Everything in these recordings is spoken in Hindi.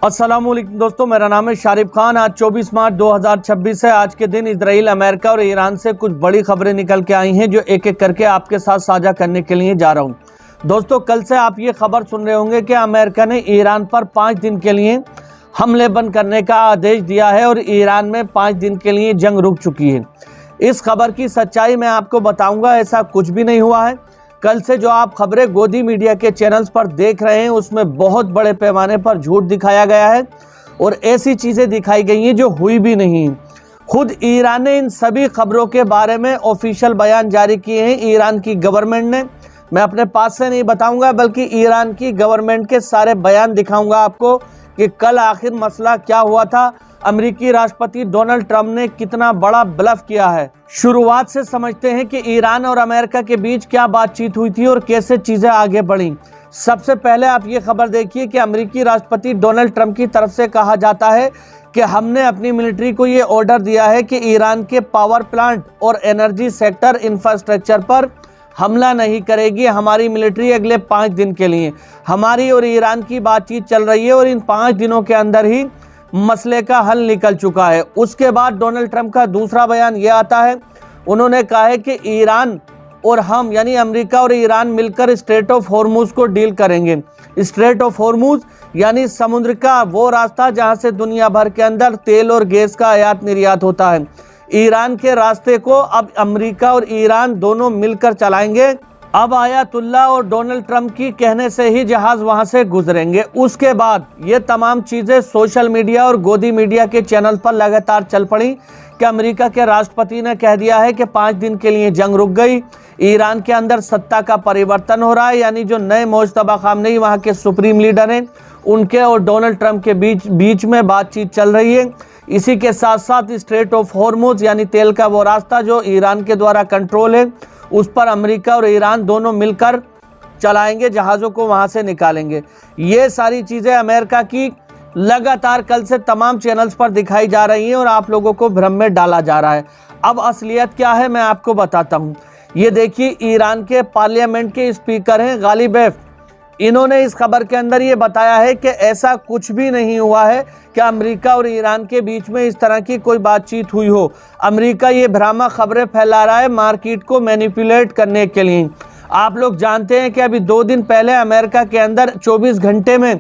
अस्सलामुअलैकुम दोस्तों, मेरा नाम है शारिफ खान। आज 24 मार्च 2026 है। आज के दिन इजराइल, अमेरिका और ईरान से कुछ बड़ी खबरें निकल के आई हैं जो एक एक करके आपके साथ साझा करने के लिए जा रहा हूं। दोस्तों, कल से आप ये खबर सुन रहे होंगे कि अमेरिका ने ईरान पर 5 दिन के लिए हमले बंद करने का आदेश दिया है और ईरान में 5 दिन के लिए जंग रुक चुकी है। इस खबर की सच्चाई मैं आपको बताऊंगा। ऐसा कुछ भी नहीं हुआ है। कल से जो आप खबरें गोदी मीडिया के चैनल्स पर देख रहे हैं उसमें बहुत बड़े पैमाने पर झूठ दिखाया गया है और ऐसी चीज़ें दिखाई गई हैं जो हुई भी नहीं। खुद ईरान ने इन सभी खबरों के बारे में ऑफिशियल बयान जारी किए हैं। ईरान की गवर्नमेंट ने, मैं अपने पास से नहीं बताऊंगा बल्कि ईरान की गवर्नमेंट के सारे बयान दिखाऊंगा आपको कि कल आखिर मसला क्या हुआ था। अमेरिकी राष्ट्रपति डोनाल्ड ट्रंप ने कितना बड़ा ब्लफ किया है। शुरुआत से समझते हैं कि ईरान और अमेरिका के बीच क्या बातचीत हुई थी और कैसे चीजें आगे बढ़ी। सबसे पहले आप ये खबर देखिए कि अमेरिकी राष्ट्रपति डोनाल्ड ट्रंप की तरफ से कहा जाता है कि हमने अपनी मिलिट्री को ये ऑर्डर दिया है कि ईरान के पावर प्लांट और एनर्जी सेक्टर इंफ्रास्ट्रक्चर पर हमला नहीं करेगी। हमारी मिलिट्री अगले 5 दिन के लिए, हमारी और ईरान की बातचीत चल रही है और इन 5 दिनों के अंदर ही मसले का हल निकल चुका है। उसके बाद डोनाल्ड ट्रंप का दूसरा बयान यह आता है, उन्होंने कहा है कि ईरान और हम यानी अमेरिका और ईरान मिलकर स्ट्रेट ऑफ हॉर्मुज को डील करेंगे। स्ट्रेट ऑफ हॉर्मुज यानी समुद्र का वो रास्ता जहां से दुनिया भर के अंदर तेल और गैस का आयात निर्यात होता है। ईरान के रास्ते को अब अमेरिका और ईरान दोनों मिलकर चलाएंगे। अब आयतुल्ला और डोनाल्ड ट्रंप की कहने से ही जहाज वहां से गुजरेंगे। उसके बाद ये तमाम चीजें सोशल मीडिया और गोदी मीडिया के चैनल पर लगातार चल पड़ी कि अमेरिका के राष्ट्रपति ने कह दिया है कि 5 दिन के लिए जंग रुक गई। ईरान के अंदर सत्ता का परिवर्तन हो रहा है, यानी जो नए मुश्तबा खामनेई वहां के सुप्रीम लीडर हैं उनके और डोनाल्ड ट्रंप के बीच में बातचीत चल रही है। इसी के साथ साथ स्ट्रेट ऑफ हॉर्मुज यानी तेल का वो रास्ता जो ईरान के द्वारा कंट्रोल है उस पर अमेरिका और ईरान दोनों मिलकर चलाएंगे, जहाज़ों को वहां से निकालेंगे। ये सारी चीज़ें अमेरिका की लगातार कल से तमाम चैनल्स पर दिखाई जा रही हैं और आप लोगों को भ्रम में डाला जा रहा है। अब असलियत क्या है मैं आपको बताता हूँ। ये देखिए, ईरान के पार्लियामेंट के स्पीकर हैं गालिबेफ। इन्होंने इस खबर के अंदर ये बताया है कि ऐसा कुछ भी नहीं हुआ है कि अमेरिका और ईरान के बीच में इस तरह की कोई बातचीत हुई हो। अमेरिका ये भ्रामक खबरें फैला रहा है मार्केट को मैनिपुलेट करने के लिए। आप लोग जानते हैं कि अभी 2 दिन पहले अमेरिका के अंदर 24 घंटे में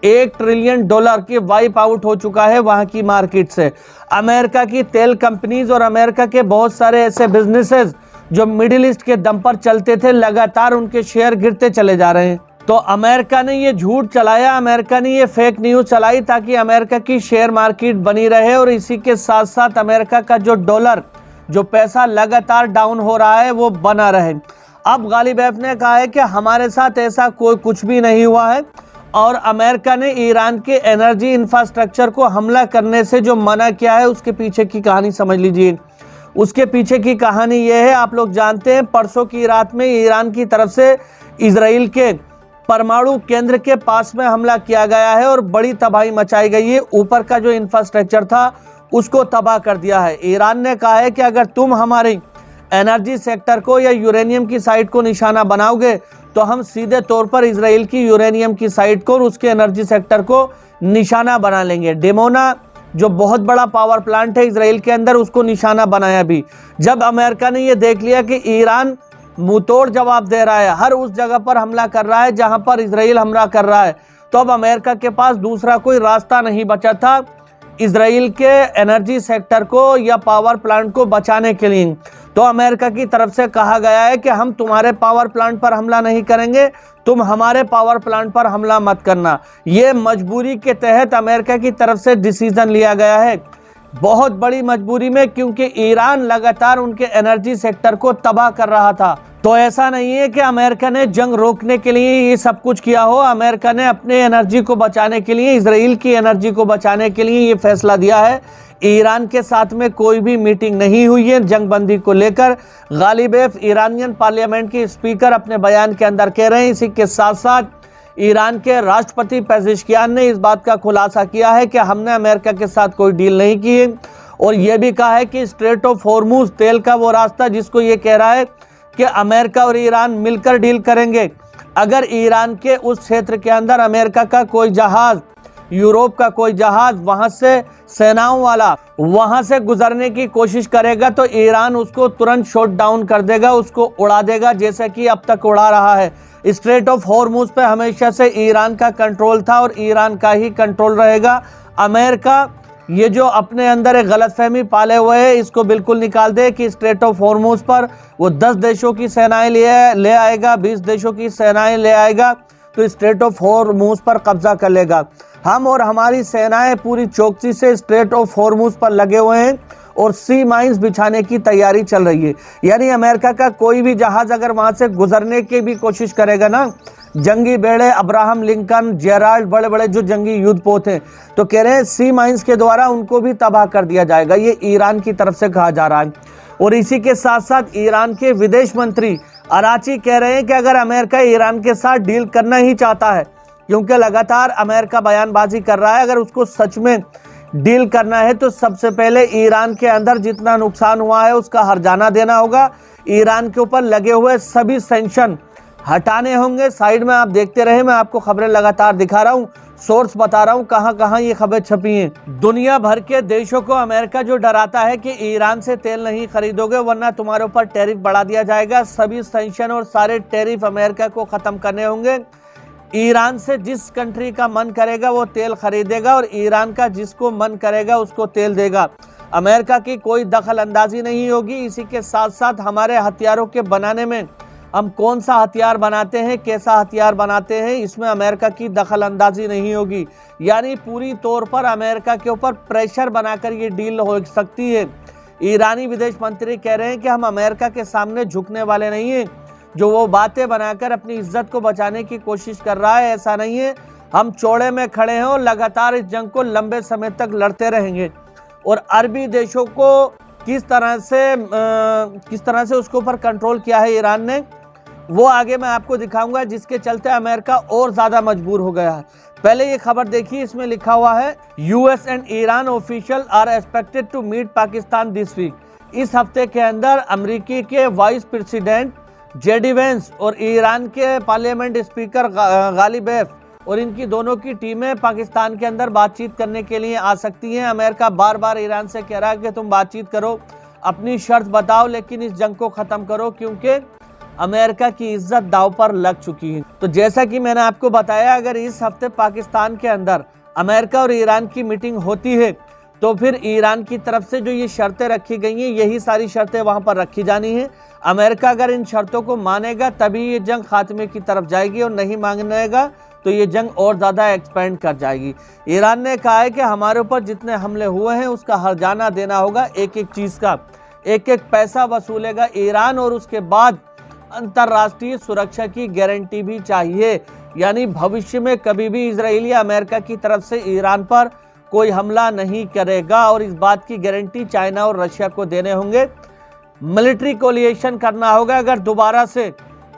$1 ट्रिलियन की वाइप आउट हो चुका है वहां की मार्केट से। अमेरिका की तेल कंपनीज और अमेरिका के बहुत सारे ऐसे बिजनेसेस जो मिडिल ईस्ट के दम पर चलते थे, लगातार उनके शेयर गिरते चले जा रहे हैं। तो अमेरिका ने ये झूठ चलाया, अमेरिका ने ये फेक न्यूज़ चलाई ताकि अमेरिका की शेयर मार्केट बनी रहे और इसी के साथ साथ अमेरिका का जो डॉलर, जो पैसा लगातार डाउन हो रहा है वो बना रहे। अब गालिबेफ ने कहा है कि हमारे साथ ऐसा कोई कुछ भी नहीं हुआ है और अमेरिका ने ईरान के एनर्जी इंफ्रास्ट्रक्चर को हमला करने से जो मना किया है उसके पीछे की कहानी समझ लीजिए। उसके पीछे की कहानी ये है, आप लोग जानते हैं परसों की रात में ईरान की तरफ से इजराइल के परमाणु केंद्र के पास में हमला किया गया है और बड़ी तबाही मचाई गई है। ऊपर का जो इंफ्रास्ट्रक्चर था उसको तबाह कर दिया है। ईरान ने कहा है कि अगर तुम हमारी एनर्जी सेक्टर को या यूरेनियम की साइट को निशाना बनाओगे तो हम सीधे तौर पर इजराइल की यूरेनियम की साइट को और उसके एनर्जी सेक्टर को निशाना बना लेंगे। डेमोना जो बहुत बड़ा पावर प्लांट है इजराइल के अंदर, उसको निशाना बनाया भी। जब अमेरिका ने यह देख लिया कि ईरान मुंहतोड़ जवाब दे रहा है, हर उस जगह पर हमला कर रहा है जहां पर इजराइल हमला कर रहा है, तो अब अमेरिका के पास दूसरा कोई रास्ता नहीं बचा था इजराइल के एनर्जी सेक्टर को या पावर प्लांट को बचाने के लिए। तो अमेरिका की तरफ से कहा गया है कि हम तुम्हारे पावर प्लांट पर हमला नहीं करेंगे, तुम हमारे पावर प्लांट पर हमला मत करना। ये मजबूरी के तहत अमेरिका की तरफ से डिसीजन लिया गया है, बहुत बड़ी मजबूरी में, क्योंकि ईरान लगातार उनके एनर्जी सेक्टर को तबाह कर रहा था। तो ऐसा नहीं है कि अमेरिका ने जंग रोकने के लिए ये सब कुछ किया हो। अमेरिका ने अपने एनर्जी को बचाने के लिए, इजराइल की एनर्जी को बचाने के लिए ये फैसला दिया है। ईरान के साथ में कोई भी मीटिंग नहीं हुई है जंग बंदी को लेकर। गालिबेफ ईरानियन पार्लियामेंट के स्पीकर अपने बयान के अंदर कह रहे हैं। इसी के साथ साथ ईरान के राष्ट्रपति पेजेश्कियान ने इस बात का खुलासा किया है कि हमने अमेरिका के साथ कोई डील नहीं की है और यह भी कहा है कि स्ट्रेट ऑफ हॉर्मुज तेल का वो रास्ता जिसको ये कह रहा है कि अमेरिका और ईरान मिलकर डील करेंगे। अगर ईरान के उस क्षेत्र के अंदर अमेरिका का कोई जहाज यूरोप का कोई जहाज वहां से सेनाओं वाला वहां से गुजरने की कोशिश करेगा तो ईरान उसको तुरंत शॉट डाउन कर देगा, उसको उड़ा देगा, जैसे कि अब तक उड़ा रहा है। स्ट्रेट ऑफ हॉर्मुज पे हमेशा से ईरान का कंट्रोल था और ईरान का ही कंट्रोल रहेगा। अमेरिका ये जो अपने अंदर एक गलतफहमी पाले हुए है, इसको बिल्कुल निकाल दे कि स्ट्रेट ऑफ हॉर्मुज पर वो 10 देशों की सेनाएं ले आएगा, 20 देशों की सेनाएं ले आएगा तो स्ट्रेट ऑफ हॉर्मुज पर कब्जा कर लेगा। हम और हमारी सेनाएं पूरी चौकसी से स्ट्रेट ऑफ हॉर्मुज पर लगे हुए हैं और सी माइंस बिछाने की तैयारी चल रही है। यानी अमेरिका का कोई भी जहाज अगर वहां से गुजरने की भी कोशिश करेगा ना, जंगी बेड़े अब्राहम लिंकन, जेराल्ड, बड़े बड़े जो जंगी युद्धपोत हैं, तो कह रहे हैं सी माइंस के द्वारा उनको भी तबाह कर दिया जाएगा। ये ईरान की तरफ से कहा जा रहा है। और इसी के साथ साथ ईरान के विदेश मंत्री अराची कह रहे हैं कि अगर अमेरिका ईरान के साथ डील करना ही चाहता है, क्योंकि लगातार अमेरिका बयानबाजी कर रहा है, अगर उसको सच में डील करना है तो सबसे पहले ईरान के अंदर जितना नुकसान हुआ है उसका हर्जाना देना होगा। ईरान के ऊपर लगे हुए सभी सैंक्शन हटाने होंगे। साइड में आप देखते रहे, मैं आपको खबरें लगातार दिखा रहा हूँ, सोर्स बता रहा हूँ कहां कहां ये खबरें छपी हैं। दुनिया भर के देशों को अमेरिका जो डराता है कि ईरान से तेल नहीं खरीदोगे वरना तुम्हारे ऊपर टैरिफ बढ़ा दिया जाएगा। सभी सैंक्शन और सारे टैरिफ अमेरिका को खत्म करने होंगे। ईरान से जिस कंट्री का मन करेगा वो तेल खरीदेगा और ईरान का जिसको मन करेगा उसको तेल देगा। अमेरिका की कोई दखल अंदाजी नहीं होगी। इसी के साथ साथ हमारे हथियारों के बनाने में हम कौन सा हथियार बनाते हैं, कैसा हथियार बनाते हैं, इसमें अमेरिका की दखल अंदाजी नहीं होगी। यानी पूरी तौर पर अमेरिका के ऊपर प्रेशर बनाकर ये डील हो सकती है। ईरानी विदेश मंत्री कह रहे हैं कि हम अमेरिका के सामने झुकने वाले नहीं हैं। जो वो बातें बनाकर अपनी इज्जत को बचाने की कोशिश कर रहा है, ऐसा नहीं है। हम चौड़े में खड़े हैं और लगातार इस जंग को लंबे समय तक लड़ते रहेंगे। और अरबी देशों को किस तरह से उसके ऊपर कंट्रोल किया है ईरान ने, वो आगे मैं आपको दिखाऊंगा, जिसके चलते अमेरिका और ज्यादा मजबूर हो गया है। पहले ये खबर देखिए, इसमें लिखा हुआ है US and Iran official are expected to meet Pakistan this week. इस हफ्ते के अंदर अमेरिकी के वाइस प्रेसिडेंट जेडी वेंस और ईरान के पार्लियामेंट स्पीकर गालिबेफ और इनकी दोनों की टीमें पाकिस्तान के अंदर बातचीत करने के लिए आ सकती हैं। अमेरिका बार बार ईरान से कह रहा है कि तुम बातचीत करो, अपनी शर्त बताओ, लेकिन इस जंग को खत्म करो, क्योंकि अमेरिका की इज्जत दांव पर लग चुकी है। तो जैसा कि मैंने आपको बताया, अगर इस हफ्ते पाकिस्तान के अंदर अमेरिका और ईरान की मीटिंग होती है तो फिर ईरान की तरफ से जो ये शर्तें रखी गई हैं, यही सारी शर्तें वहां पर रखी जानी है। अमेरिका अगर इन शर्तों को मानेगा तभी ये जंग खात्मे की तरफ जाएगी, और नहीं मानेगा तो ये जंग और ज़्यादा एक्सपेंड कर जाएगी। ईरान ने कहा है कि हमारे ऊपर जितने हमले हुए हैं उसका हर्जाना देना होगा, एक एक चीज़ का एक एक पैसा वसूलेगा ईरान, और उसके बाद अंतर्राष्ट्रीय सुरक्षा की गारंटी भी चाहिए। यानी भविष्य में कभी भी इजराइल या अमेरिका की तरफ से ईरान पर कोई हमला नहीं करेगा, और इस बात की गारंटी चाइना और रशिया को देने होंगे। मिलिट्री कोलिएशन करना होगा अगर दोबारा से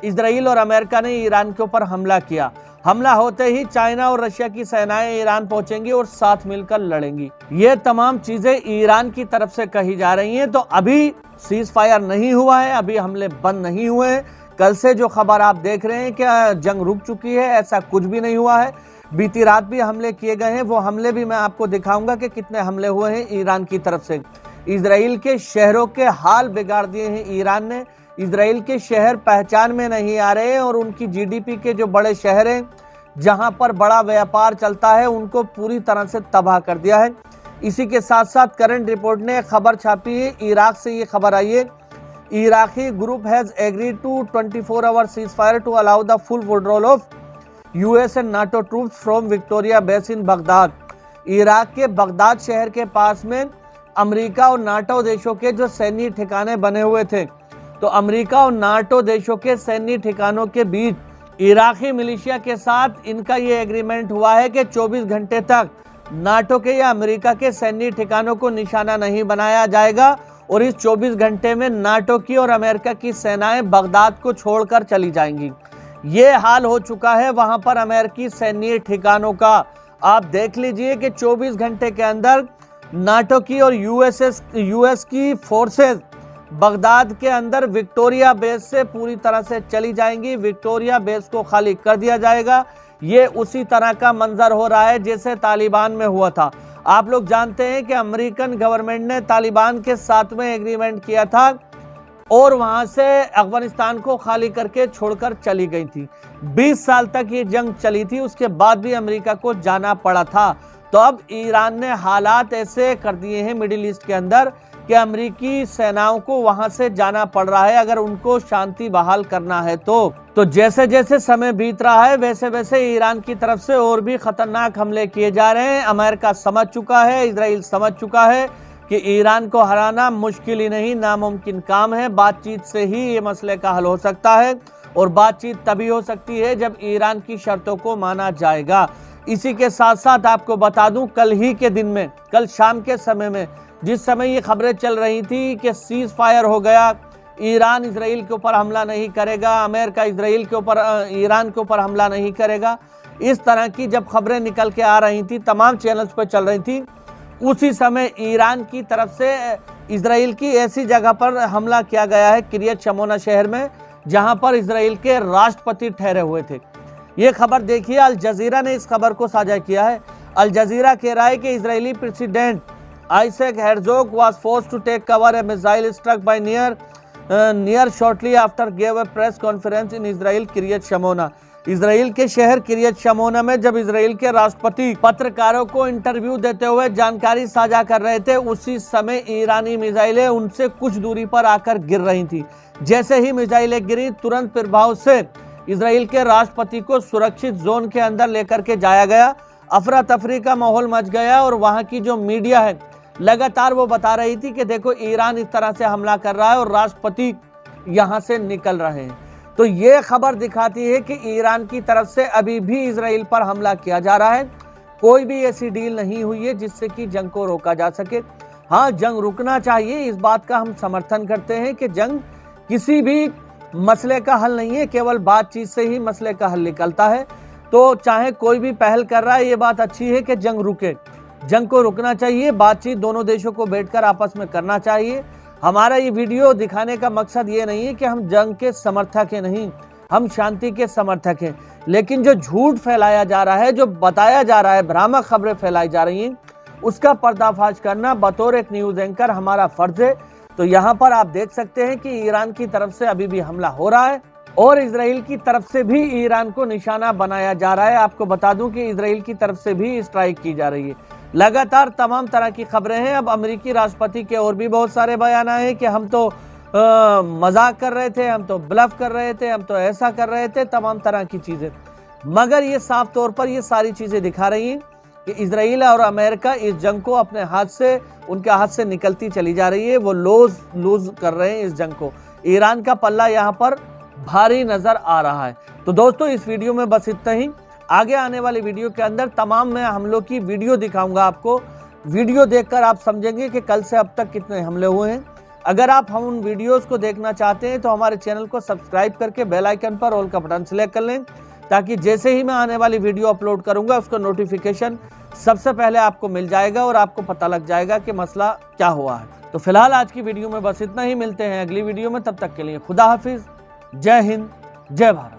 इजराइल और अमेरिका ने ईरान के ऊपर हमला किया। हमला होते ही चाइना और रशिया की सेनाएं ईरान पहुंचेंगी और साथ मिलकर लड़ेंगी। ये तमाम चीजें ईरान की तरफ से कही जा रही हैं। तो अभी सीज फायर नहीं हुआ है, अभी हमले बंद नहीं हुए हैं। कल से जो खबर आप देख रहे हैं कि जंग रुक चुकी है, ऐसा कुछ भी नहीं हुआ है। बीती रात भी हमले किए गए हैं, वो हमले भी मैं आपको दिखाऊंगा कि कितने हमले हुए हैं ईरान की तरफ से। इजराइल के शहरों के हाल बिगाड़ दिए हैं ईरान ने। इजराइल के शहर पहचान में नहीं आ रहे हैं, और उनकी जीडीपी के जो बड़े शहर हैं जहां पर बड़ा व्यापार चलता है, उनको पूरी तरह से तबाह कर दिया है। इसी के साथ साथ करंट रिपोर्ट ने खबर छापी है, इराक से ये खबर आई है, Iraqi group has agreed to 24 hour ceasefire to allow the full withdrawal of US and NATO troops from Victoria base in Baghdad. Iraq के बगदाद शहर के पास में अमेरिका और नाटो देशों के जो सैन्य ठिकाने बने हुए थे, तो अमेरिका और नाटो देशों के सैन्य ठिकानों के बीच इराकी मिलिशिया के साथ इनका ये एग्रीमेंट हुआ है कि 24 घंटे तक नाटो के या अमेरिका के सैन्य ठिकानों को निशाना नहीं बनाया जाएगा, और इस 24 घंटे में नाटो की और अमेरिका की सेनाएं बगदाद को छोड़कर चली जाएंगी। ये हाल हो चुका है वहां पर अमेरिकी सैन्य ठिकानों का। आप देख लीजिए कि 24 घंटे के अंदर नाटो की और यूएस की फोर्सेस बगदाद के अंदर विक्टोरिया बेस से पूरी तरह से चली जाएंगी। विक्टोरिया बेस को खाली कर दिया जाएगा। ये उसी तरह का मंजर हो रहा है जैसे तालिबान में हुआ था। आप लोग जानते हैं कि अमेरिकन गवर्नमेंट ने तालिबान के साथ में एग्रीमेंट किया था और वहां से अफगानिस्तान को खाली करके छोड़कर चली गई थी। 20 साल तक ये जंग चली थी, उसके बाद भी अमेरिका को जाना पड़ा था। तो अब ईरान ने हालात ऐसे कर दिए हैं मिडिल ईस्ट के अंदर कि अमेरिकी सेनाओं को वहां से जाना पड़ रहा है अगर उनको शांति बहाल करना है। तो जैसे जैसे समय बीत रहा है वैसे वैसे ईरान की तरफ से और भी खतरनाक हमले किए जा रहे हैं। अमेरिका समझ चुका है, इजराइल समझ चुका है कि ईरान को हराना मुश्किल ही नहीं नामुमकिन काम है। बातचीत से ही ये मसले का हल हो सकता है और बातचीत तभी हो सकती है जब ईरान की शर्तों को माना जाएगा। इसी के साथ साथ आपको बता दूं, कल ही के दिन में, कल शाम के समय में जिस समय ये खबरें चल रही थी कि सीज फायर हो गया, ईरान इजराइल के ऊपर हमला नहीं करेगा, अमेरिका इजराइल के ऊपर ईरान के ऊपर हमला नहीं करेगा, इस तरह की जब खबरें निकल के आ रही थी, तमाम चैनल्स पर चल रही थी, उसी समय ईरान की तरफ से इजराइल की ऐसी जगह पर हमला किया गया है किरियत शमोना शहर में जहां पर इजराइल के राष्ट्रपति ठहरे हुए थे। ये खबर देखिए, अल जजीरा ने इस खबर को साझा किया है। अल जजीरा कह रहा है कि Israeli president Isaac Herzog was forced to take cover a missile struck by near shortly after give a press conference in Israel Kiryat Shmona. Israel के शहर किरियत शमोना में जब इजराइल के राष्ट्रपति पत्रकारों को इंटरव्यू देते हुए जानकारी साझा कर रहे थे, उसी समय ईरानी मिसाइलें उनसे कुछ दूरी पर आकर गिर रही थी। जैसे ही मिसाइलें गिरी, तुरंत प्रभाव से इजराइल के राष्ट्रपति को सुरक्षित जोन के अंदर लेकर के जाया गया। अफरा तफरी का माहौल मच गया और वहां की जो मीडिया है लगातार वो बता रही थी कि देखो ईरान इस तरह से हमला कर रहा है और राष्ट्रपति यहां से निकल रहे हैं। तो ये खबर दिखाती है कि ईरान की तरफ से अभी भी इजराइल पर हमला किया जा रहा है। कोई भी ऐसी डील नहीं हुई है जिससे कि जंग को रोका जा सके। हाँ, जंग रुकना चाहिए, इस बात का हम समर्थन करते हैं कि जंग किसी भी मसले का हल नहीं है, केवल बातचीत से ही मसले का हल निकलता है। तो चाहे कोई भी पहल कर रहा है, ये बात अच्छी है कि जंग रुके, जंग को रुकना चाहिए, बातचीत दोनों देशों को बैठकर आपस में करना चाहिए। हमारा ये वीडियो दिखाने का मकसद ये नहीं है कि हम जंग के समर्थक हैं, नहीं, हम शांति के समर्थक हैं। लेकिन जो झूठ फैलाया जा रहा है, जो बताया जा रहा है, भ्रामक खबरें फैलाई जा रही हैं, उसका पर्दाफाश करना बतौर एक न्यूज एंकर हमारा फर्ज है। तो यहाँ पर आप देख सकते हैं कि ईरान की तरफ से अभी भी हमला हो रहा है और इजराइल की तरफ से भी ईरान को निशाना बनाया जा रहा है। आपको बता दूं कि इजराइल की तरफ से भी स्ट्राइक की जा रही है। लगातार तमाम तरह की खबरें हैं। अब अमेरिकी राष्ट्रपति के और भी बहुत सारे बयान आए हैं कि हम तो मजाक कर रहे थे, हम तो ब्लफ कर रहे थे, हम तो ऐसा कर रहे थे, तमाम तरह की चीजें। मगर ये साफ तौर पर ये सारी चीजें दिखा रही हैं कि इजराइल और अमेरिका इस जंग को अपने हाथ से, उनके हाथ से निकलती चली जा रही है। वो लूज कर रहे हैं इस जंग को। ईरान का पल्ला यहाँ पर भारी नजर आ रहा है। तो दोस्तों, इस वीडियो में बस इतना ही। आगे आने वाली वीडियो के अंदर तमाम मैं हमलों की वीडियो दिखाऊंगा आपको। वीडियो देखकर आप समझेंगे कि कल से अब तक कितने हमले हुए हैं। अगर आप हम उन वीडियोस को देखना चाहते हैं तो हमारे चैनल को सब्सक्राइब करके बेल आइकन पर ऑल का बटन सेलेक्ट कर लें, ताकि जैसे ही मैं आने वाली वीडियो अपलोड करूंगा उसका नोटिफिकेशन सबसे पहले आपको मिल जाएगा और आपको पता लग जाएगा कि मसला क्या हुआ है। तो फिलहाल आज की वीडियो में बस इतना ही। मिलते हैं अगली वीडियो में, तब तक के लिए खुदा हाफिज, जय हिंद, जय भारत।